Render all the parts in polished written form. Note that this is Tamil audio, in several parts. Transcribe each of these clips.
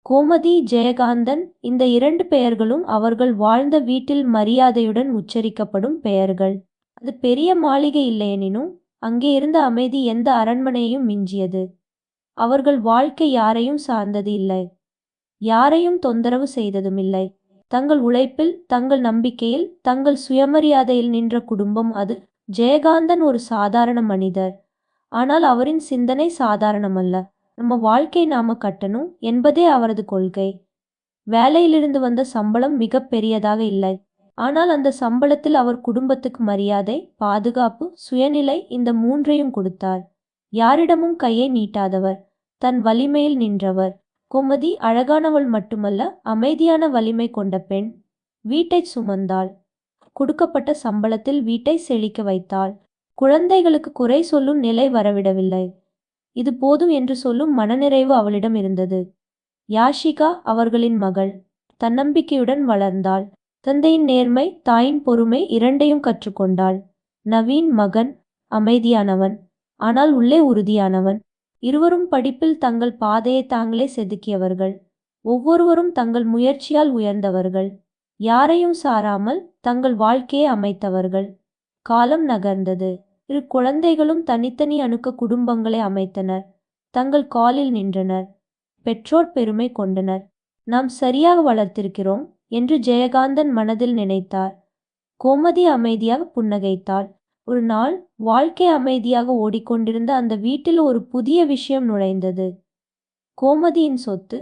கோமதி, ஜெயகாந்தன் இந்த 2 பெயர்களும் அவர்கள் வாழ்ந்த வீட்டில் மரியாதையுடன் உச்சரிக்கப்படும் பெயர்கள். அது பெரிய மாளிகை இல்லையெனினும் அங்கே இருந்த அமைதி எந்த அரண்மனையையும் மிஞ்சியது. அவர்கள் வாழ்க்கை யாரையும் சார்ந்தது இல்லை, யாரையும் தொந்தரவு செய்ததுமில்லை. தங்கள் உழைப்பில், தங்கள் நம்பிக்கையில், தங்கள் சுயமரியாதையில் நின்ற குடும்பம் அது. ஜெயகாந்தன் ஒரு சாதாரண மனிதர், ஆனால் அவரின் சிந்தனை சாதாரணமல்ல. நம்ம வாழ்க்கை நாம கட்டணும் என்பதே அவரது கொள்கை. வேலையிலிருந்து வந்த சம்பளம் மிக பெரியதாக இல்லை, ஆனால் அந்த சம்பளத்தில் அவர் குடும்பத்துக்கு மரியாதை, பாதுகாப்பு, சுயநிலை இந்த 3ஐயும் கொடுத்தார். யாரிடமும் கையை நீட்டாதவர், தன் வலிமையில் நின்றவர். கோமதி அழகானவள் மட்டுமல்ல, அமைதியான வலிமை கொண்ட பெண். வீட்டை சுமந்தாள், கொடுக்கப்பட்ட சம்பளத்தில் வீட்டை செழிக்க வைத்தாள். குழந்தைகளுக்கு குறை சொல்லும் நிலை வரவிடவில்லை. இது போதும் என்று சொல்லும் மனநிறைவு அவளிடம் இருந்தது. யாஷிகா அவர்களின் மகள் தன்னம்பிக்கையுடன் வளர்ந்தாள். தந்தையின் நேர்மை, தாயின் பொறுமை இரண்டையும் கற்றுக்கொண்டாள். நவீன் மகன் அமைதியானவன், ஆனால் உள்ளே உறுதியானவன். இருவரும் படிப்பில் தங்கள் பாதையை தாங்களே செதுக்கியவர்கள். ஒவ்வொருவரும் தங்கள் முயற்சியால் உயர்ந்தவர்கள். யாரையும் சாராமல் தங்கள் வாழ்க்கையை அமைத்தவர்கள். காலம் நகர்ந்தது. 2 குழந்தைகளும் தனித்தனி அணுக்க குடும்பங்களை அமைத்தனர். தங்கள் காலில் நின்றனர். பெற்றோர் பெருமை கொண்டனர். நாம் சரியாக வளர்த்திருக்கிறோம் என்று ஜெயகாந்தன் மனதில் நினைத்தார். கோமதி அமைதியாக புன்னகைத்தாள். ஒரு நாள் வாழ்க்கை அமைதியாக ஓடிக்கொண்டிருந்த அந்த வீட்டில் ஒரு புதிய விஷயம் நுழைந்தது. கோமதியின் சொத்து.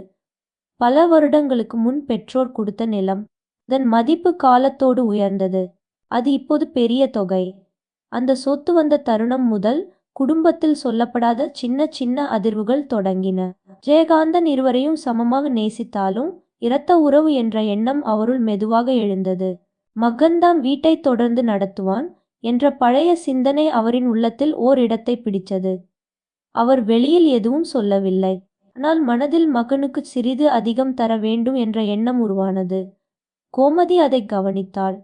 பல வருடங்களுக்கு முன் பெற்றோர் கொடுத்த நிலம். அதன் மதிப்பு காலத்தோடு உயர்ந்தது. அது இப்போது பெரிய தொகை. அந்த சொத்து வந்த தருணம் முதல் குடும்பத்தில் சொல்லப்படாத சின்ன சின்ன அதிர்வுகள் தொடங்கின. ஜெயகாந்தன் இருவரையும் சமமாக நேசித்தாலும் இரத்த உறவு என்ற எண்ணம் அவருள் மெதுவாக எழுந்தது. மகன்தான் வீட்டை தொடர்ந்து நடத்துவான் என்ற பழைய சிந்தனை அவரின் உள்ளத்தில் ஓர் இடத்தை பிடித்தது. அவர் வெளியில் எதுவும் சொல்லவில்லை, ஆனால் மனதில் மகனுக்கு சிறிது அதிகம் தர வேண்டும் என்ற எண்ணம் உருவானது. கோமதி அதை கவனித்தாள்.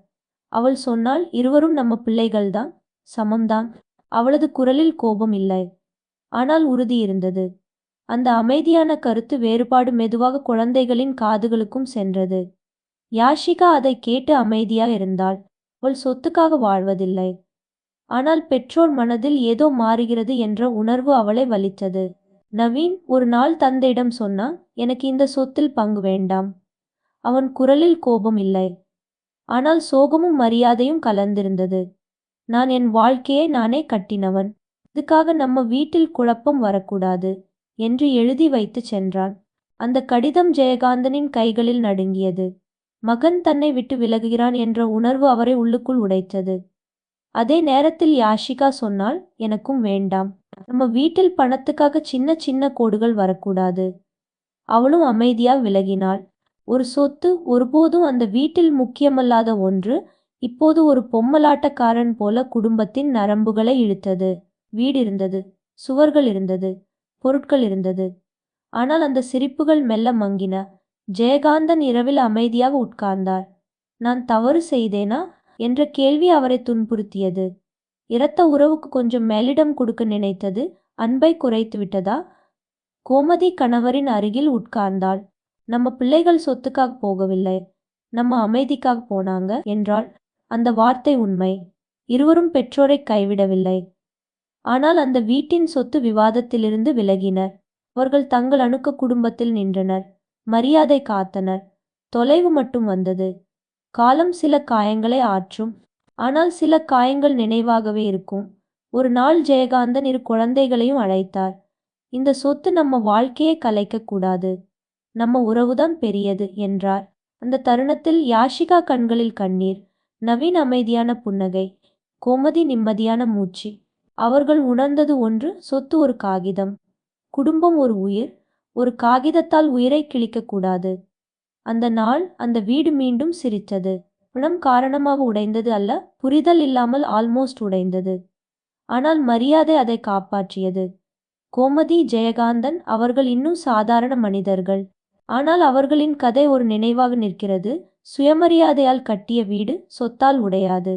அவள் சொன்னாள், இருவரும் நம்ம பிள்ளைகள்தான், சமம்தான். அவளது குரலில் கோபம் இல்லை, ஆனால் உறுதி இருந்தது. அந்த அமைதியான கருத்து வேறுபாடு மெதுவாக குழந்தைகளின் காதுகளுக்கும் சென்றது. யாஷிகா அதை கேட்டு அமைதியா இருந்தாள். அவள் சொத்துக்காக வாழ்வதில்லை, ஆனால் பெற்றோர் மனதில் ஏதோ மாறுகிறது என்ற உணர்வு அவளை வலித்தது. நவீன் ஒரு நாள் தந்தையிடம் சொன்னான், எனக்கு இந்த சொத்தில் பங்கு வேண்டாம். அவன் குரலில் கோபம் இல்லை, ஆனால் சோகமும் மரியாதையும் கலந்திருந்தது. நான் என் வாழ்க்கையை நானே கட்டினவன், இதுக்காக நம்ம வீட்டில் குழப்பம் வரக்கூடாது என்று எழுதி வைத்து சென்றான். அந்த கடிதம் ஜெயகாந்தனின் கைகளில் நடுங்கியது. மகன் தன்னை விட்டு விலகுகிறான் என்ற உணர்வு அவரை உள்ளுக்குள் உடைத்தது. அதே நேரத்தில் யாஷிகா சொன்னாள், எனக்கும் வேண்டாம். நம்ம வீட்டில் பணத்துக்காக சின்ன சின்ன கோடுகள் வரக்கூடாது. அவளும் அமைதியா விலகினாள். ஒரு சொத்து ஒருபோதும் அந்த வீட்டில் முக்கியமல்லாத ஒன்று இப்போது ஒரு பொம்மலாட்டக்காரன் போல குடும்பத்தின் நரம்புகளை இழுத்தது. வீடு இருந்தது, சுவர்கள் இருந்தது, பொருட்கள் இருந்தது, ஆனால் அந்த சிரிப்புகள் மெல்ல மங்கின. ஜெயகாந்தன் இரவில் அமைதியாக உட்கார்ந்தார். நான் தவறு செய்தேனா என்ற கேள்வி அவரை துன்புறுத்தியது. இரத்த உறவுக்கு கொஞ்சம் மேலிடம் கொடுக்க நினைத்தது அன்பை குறைத்து விட்டதா? கோமதி கணவரின் அருகில் உட்கார்ந்தாள். நம்ம பிள்ளைகள் சொத்துக்காக போகவில்லை, நம்ம அமைதிக்காக போனாங்க என்றாள். அந்த வார்த்தை உண்மை. இருவரும் பெற்றோரை கைவிடவில்லை, ஆனால் அந்த வீட்டின் சொத்து விவாதத்திலிருந்து விலகினர். அவர்கள் தங்கள் அணுக்க குடும்பத்தில் நின்றனர். மரியாதை காத்தனர். தொலைவு மட்டும் வந்தது. காலம் சில காயங்களை ஆற்றும், ஆனால் சில காயங்கள் நினைவாகவே இருக்கும். ஒரு நாள் ஜெயகாந்தன் 2 குழந்தைகளையும் அழைத்தார். இந்த சொத்து நம்ம வாழ்க்கையை கலைக்க கூடாது, நம்ம உறவுதான் பெரியது என்றார். அந்த தருணத்தில் யாஷிகா கண்களில் கண்ணீர், நவீன் அமைதியான புன்னகை, கோமதி நிம்மதியான மூச்சு. அவர்கள் உணர்ந்தது ஒன்று, சொத்து ஒரு காகிதம், குடும்பம் ஒரு உயிர். ஒரு காகிதத்தால் உயிரை கிழிக்கக்கூடாது. அந்த நாள் அந்த வீடு மீண்டும் சிரித்தது. பணம் காரணமாக உடைந்தது அல்ல, புரிதல் இல்லாமல் ஆல்மோஸ்ட் உடைந்தது. ஆனால் மரியாதை அதை காப்பாற்றியது. கோமதி, ஜெயகாந்தன் அவர்கள் இன்னும் சாதாரண மனிதர்கள், ஆனால் அவர்களின் கதை ஒரு நினைவாக நிற்கிறது. சுயமரியாதையால் கட்டிய வீடு சொத்தால் உடையாது.